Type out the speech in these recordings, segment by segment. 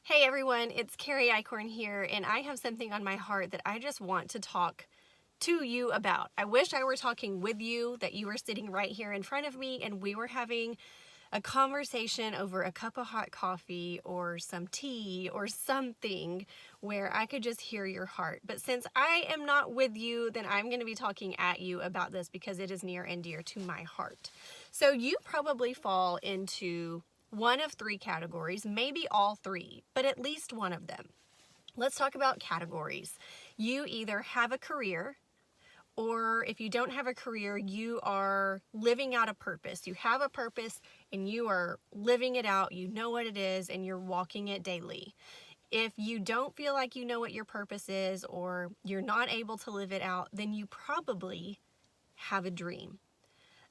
Hey everyone, it's Carrie Eichhorn here, and I have something on my heart that I just want to talk to you about. I wish I were talking with you, that you were sitting right here in front of me and we were having a conversation over a cup of hot coffee or some tea or something where I could just hear your heart. But since I am not with you, then I'm going to be talking at you about this because it is near and dear to my heart. So you probably fall into one of three categories, maybe all three, but at least one of them. Let's talk about categories. You either have a career, or if you don't have a career, you are living out a purpose. You have a purpose and you are living it out. You know what it is and you're walking it daily. If you don't feel like you know what your purpose is or you're not able to live it out, then you probably have a dream.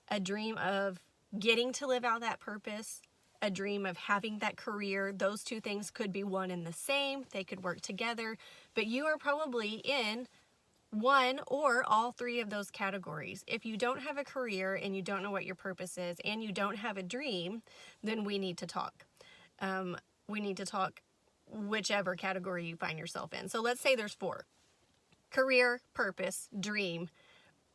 A dream of getting to live out that purpose, a dream of having that career. Those two things could be one and the same. They could work together, but you are probably in one or all three of those categories. If you don't have a career and you don't know what your purpose is and you don't have a dream, then we need to talk. We need to talk whichever category you find yourself in. So let's say there's four: career, purpose, dream,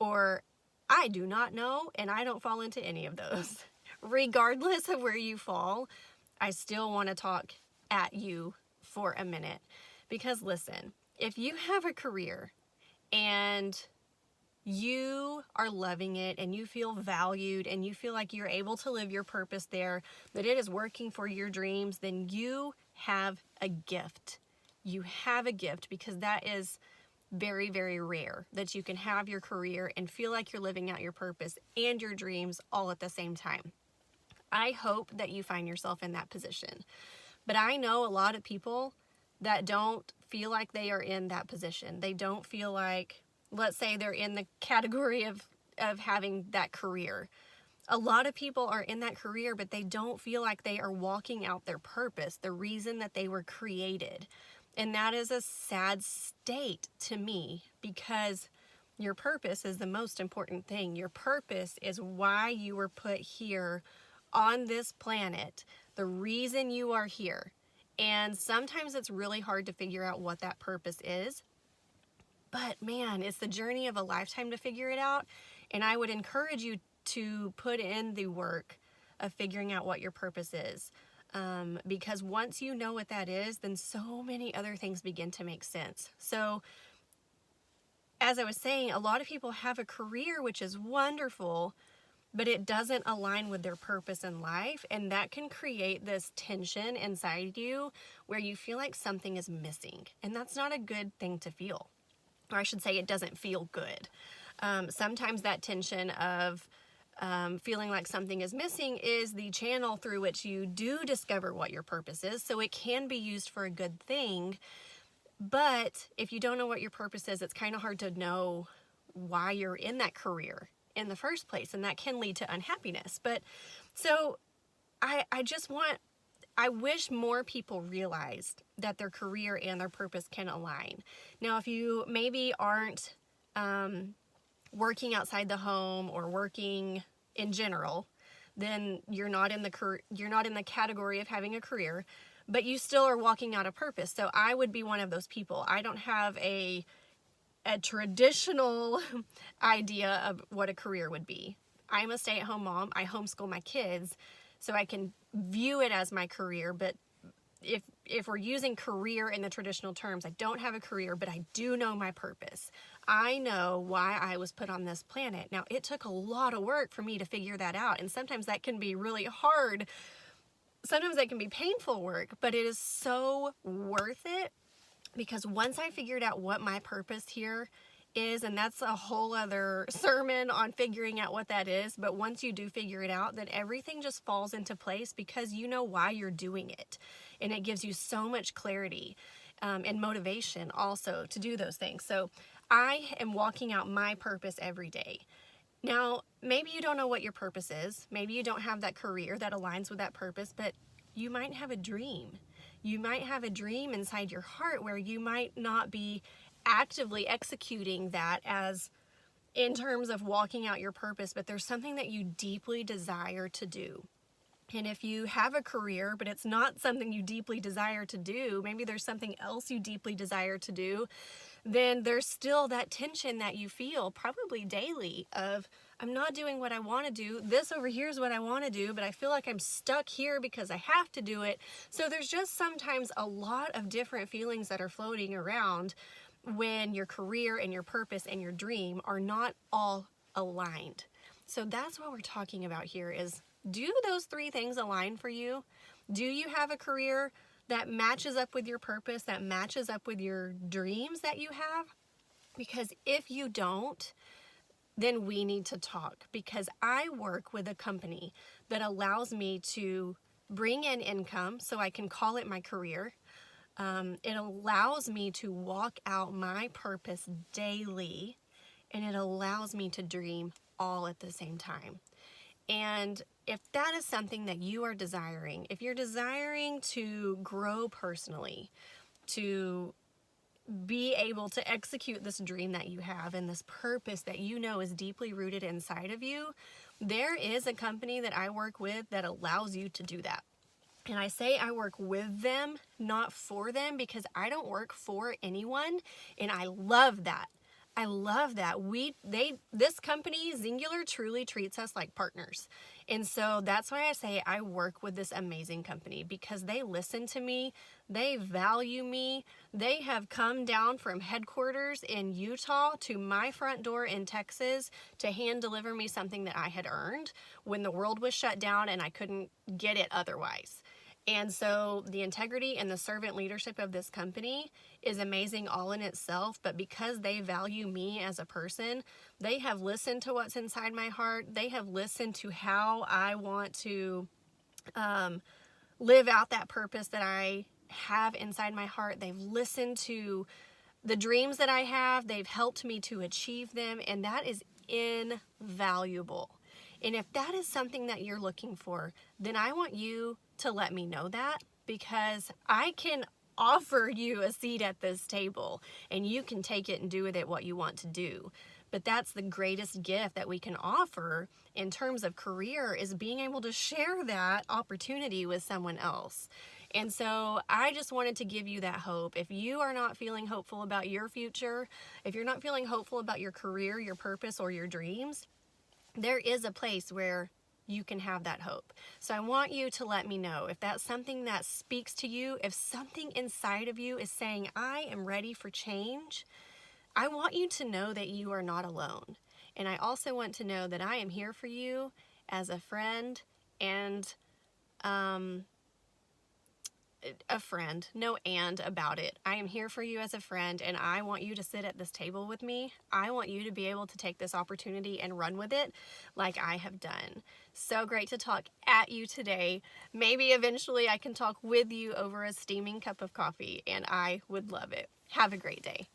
or I do not know and I don't fall into any of those. Regardless of where you fall, I still want to talk at you for a minute. Because listen, if you have a career and you are loving it and you feel valued and you feel like you're able to live your purpose there, that it is working for your dreams, then you have a gift. You have a gift, because that is very, very rare, that you can have your career and feel like you're living out your purpose and your dreams all at the same time. I hope that you find yourself in that position. But I know a lot of people that don't feel like they are in that position. They don't feel like, let's say they're in the category of having that career. A lot of people are in that career, but they don't feel like they are walking out their purpose, the reason that they were created. And that is a sad state to me, because your purpose is the most important thing. Your purpose is why you were put here on this planet, the reason you are here. And sometimes it's really hard to figure out what that purpose is. But man, it's the journey of a lifetime to figure it out. And I would encourage you to put in the work of figuring out what your purpose is. Because once you know what that is, then so many other things begin to make sense. So, as I was saying, a lot of people have a career, which is wonderful, but it doesn't align with their purpose in life. And that can create this tension inside you where you feel like something is missing. And that's not a good thing to feel. Or I should say, it doesn't feel good. Sometimes that tension of feeling like something is missing is the channel through which you do discover what your purpose is. So it can be used for a good thing. But if you don't know what your purpose is, it's kind of hard to know why you're in that career in the first place, and that can lead to unhappiness. But so I wish more people realized that their career and their purpose can align. Now, if you maybe aren't working outside the home or working in general, then you're not in the category of having a career, but you still are walking out a purpose. So I would be one of those people. I don't have a traditional idea of what a career would be. I'm a stay-at-home mom. I homeschool my kids, so I can view it as my career. But if we're using career in the traditional terms, I don't have a career, but I do know my purpose. I know why I was put on this planet. Now, it took a lot of work for me to figure that out, and sometimes that can be really hard. Sometimes that can be painful work, but it is so worth it. Because once I figured out what my purpose here is, and that's a whole other sermon on figuring out what that is, but once you do figure it out, then everything just falls into place because you know why you're doing it. And it gives you so much clarity and motivation also to do those things. So I am walking out my purpose every day. Now, maybe you don't know what your purpose is. Maybe you don't have that career that aligns with that purpose, but you might have a dream. You might have a dream inside your heart where you might not be actively executing that as in terms of walking out your purpose, but there's something that you deeply desire to do. And if you have a career, but it's not something you deeply desire to do, maybe there's something else you deeply desire to do, then there's still that tension that you feel probably daily of, I'm not doing what I want to do. This over here is what I want to do, but I feel like I'm stuck here because I have to do it. So there's just sometimes a lot of different feelings that are floating around when your career and your purpose and your dream are not all aligned. So that's what we're talking about here is, do those three things align for you? Do you have a career that matches up with your purpose, that matches up with your dreams that you have? Because if you don't, then we need to talk, because I work with a company that allows me to bring in income so I can call it my career. It allows me to walk out my purpose daily, and it allows me to dream all at the same time. And if that is something that you are desiring, if you're desiring to grow personally, to be able to execute this dream that you have and this purpose that you know is deeply rooted inside of you, there is a company that I work with that allows you to do that. And I say I work with them, not for them, because I don't work for anyone, and I love that. I love that. This company, Zingular, truly treats us like partners. And so that's why I say I work with this amazing company, because they listen to me, they value me. They have come down from headquarters in Utah to my front door in Texas to hand deliver me something that I had earned when the world was shut down and I couldn't get it otherwise. And so the integrity and the servant leadership of this company is amazing all in itself, but because they value me as a person, they have listened to what's inside my heart. They have listened to how I want to live out that purpose that I have inside my heart. They've listened to the dreams that I have. They've helped me to achieve them, and that is invaluable. And if that is something that you're looking for, then I want you to let me know that, because I can offer you a seat at this table and you can take it and do with it what you want to do. But that's the greatest gift that we can offer in terms of career, is being able to share that opportunity with someone else. And so I just wanted to give you that hope. If you are not feeling hopeful about your future, if you're not feeling hopeful about your career, your purpose, or your dreams, there is a place where you can have that hope. So I want you to let me know if that's something that speaks to you, if something inside of you is saying, I am ready for change. I want you to know that you are not alone. And I also want to know that I am here for you as a friend and a friend. No and about it. I am here for you as a friend, and I want you to sit at this table with me. I want you to be able to take this opportunity and run with it like I have done. So great to talk at you today. Maybe eventually I can talk with you over a steaming cup of coffee, and I would love it. Have a great day.